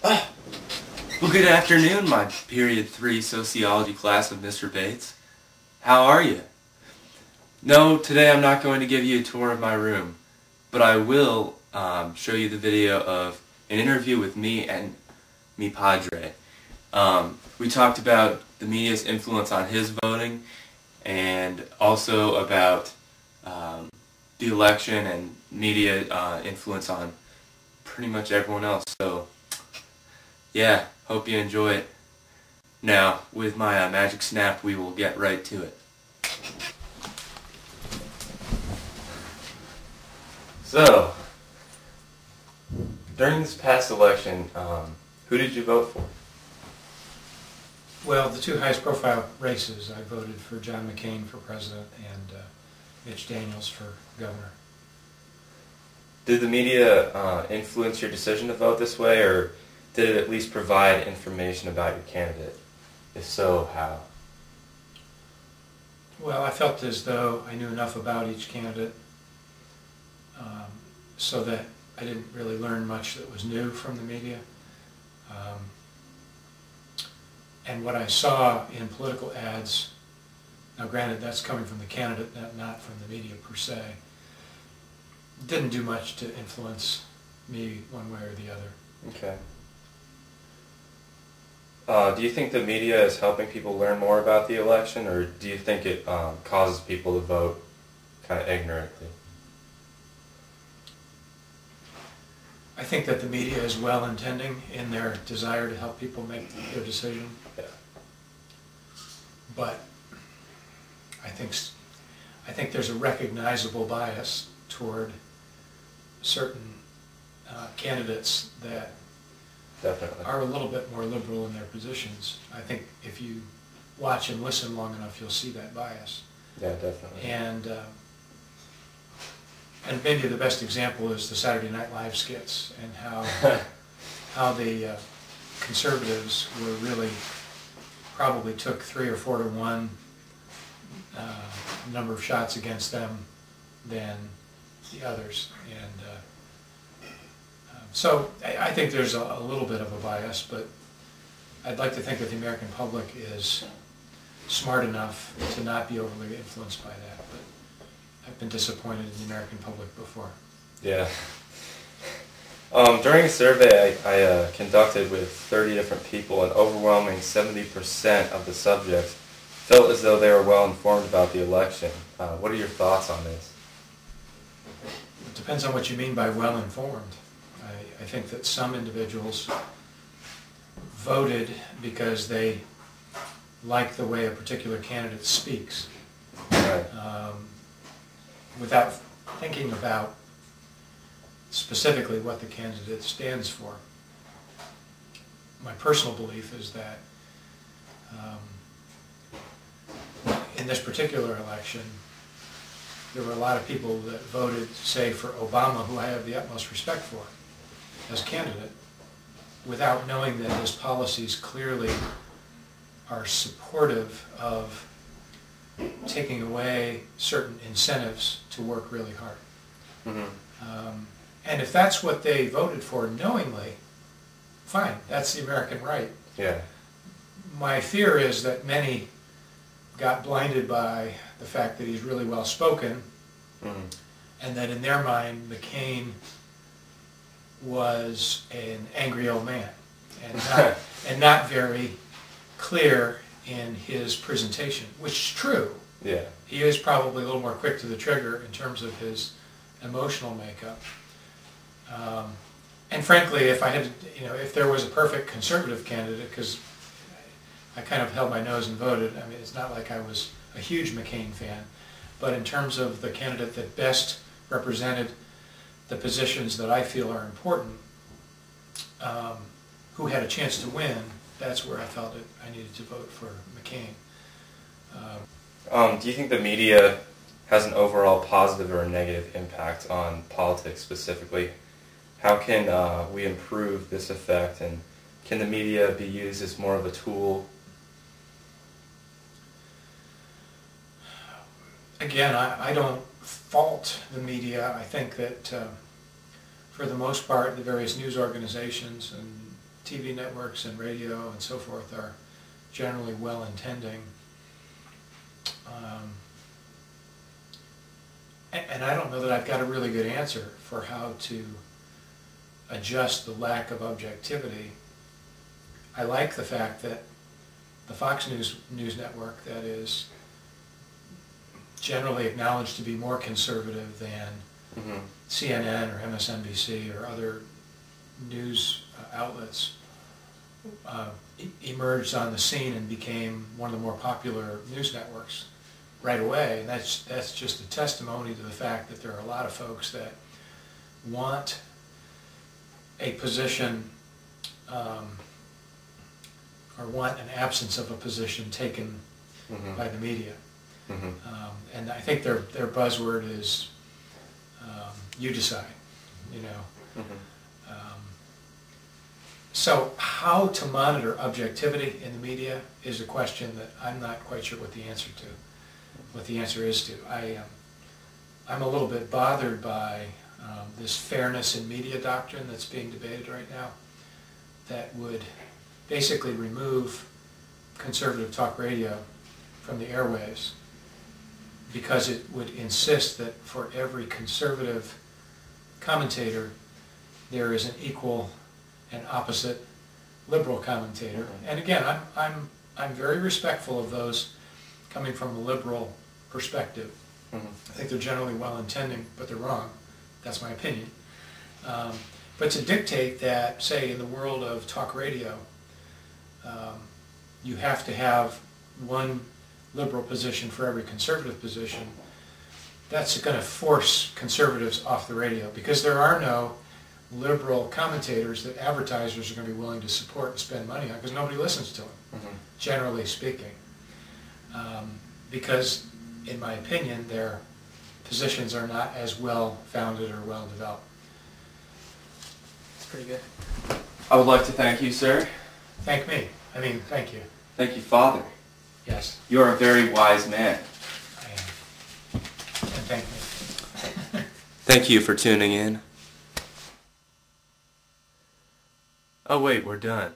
Well, good afternoon, my Period 3 Sociology class of Mr. Bates. How are you? No, today I'm not going to give you a tour of my room, but I will show you the video of an interview with me and mi padre. We talked about the media's influence on his voting and also about the election and media influence on pretty much everyone else. So, yeah, hope you enjoy it. Now, with my magic snap, we will get right to it. So, during this past election, who did you vote for? Well, the two highest profile races, I voted for John McCain for president and Mitch Daniels for governor. Did the media influence your decision to vote this way, or did it at least provide information about your candidate? If so, how? Well, I felt as though I knew enough about each candidate so that I didn't really learn much that was new from the media. And what I saw in political ads, now granted that's coming from the candidate, not from the media per se, didn't do much to influence me one way or the other. Okay. Do you think the media is helping people learn more about the election, or do you think it causes people to vote kind of ignorantly? I think that the media is well-intending in their desire to help people make their decision. Yeah. But I think there's a recognizable bias toward certain candidates that Definitely are a little bit more liberal in their positions. I think if you watch and listen long enough, you'll see that bias. Yeah, definitely. And maybe the best example is the Saturday Night Live skits and how the conservatives were really probably took 3 or 4 to 1 number of shots against them than the others. And so I think there's a little bit of a bias, but I'd like to think that the American public is smart enough to not be overly influenced by that. But I've been disappointed in the American public before. Yeah. During a survey I conducted with 30 different people, an overwhelming 70% of the subjects felt as though they were well informed about the election. What are your thoughts on this? It depends on what you mean by well informed. I think that some individuals voted because they like the way a particular candidate speaks, Right. Without thinking about specifically what the candidate stands for. My personal belief is that in this particular election, there were a lot of people that voted, say, for Obama, who I have the utmost respect for as candidate, without knowing that his policies clearly are supportive of taking away certain incentives to work really hard. Mm-hmm. And if that's what they voted for knowingly, fine, that's the American right. Yeah. My fear is that many got blinded by the fact that he's really well spoken, and that in their mind McCain was an angry old man and not very clear in his presentation, which is true. Yeah. He is probably a little more quick to the trigger in terms of his emotional makeup. And frankly, if I had, if there was a perfect conservative candidate, because I kind of held my nose and voted. I mean, it's not like I was a huge McCain fan, but in terms of the candidate that best represented the positions that I feel are important, who had a chance to win, that's where I felt it. I needed to vote for McCain. Do you think the media has an overall positive or a negative impact on politics specifically? How can we improve this effect, and can the media be used as more of a tool? Again, I don't fault the media. I think that for the most part, the various news organizations and TV networks and radio and so forth are generally well-intending. And I don't know that I've got a really good answer for how to adjust the lack of objectivity. I like the fact that the Fox News network, that is generally acknowledged to be more conservative than CNN or MSNBC or other news outlets, emerged on the scene and became one of the more popular news networks right away. And that's just a testimony to the fact that there are a lot of folks that want a position or want an absence of a position taken by the media. And I think their buzzword is you decide, you know. So how to monitor objectivity in the media is a question that I'm not quite sure what the answer is to. I'm a little bit bothered by this fairness in media doctrine that's being debated right now that would basically remove conservative talk radio from the airwaves because it would insist that for every conservative commentator there is an equal and opposite liberal commentator. And again, I'm very respectful of those coming from a liberal perspective. I think they're generally well-intending, but they're wrong. That's my opinion. But to dictate that, say, in the world of talk radio, you have to have one liberal position for every conservative position, that's going to force conservatives off the radio because there are no liberal commentators that advertisers are going to be willing to support and spend money on because nobody listens to them, generally speaking. Because, in my opinion, their positions are not as well-founded or well-developed. That's pretty good. I would like to thank you, sir. Thank me. I mean, thank you. Thank you, Father. Yes. You are a very wise man. I am. And thank me. Thank you for tuning in. Oh wait, we're done.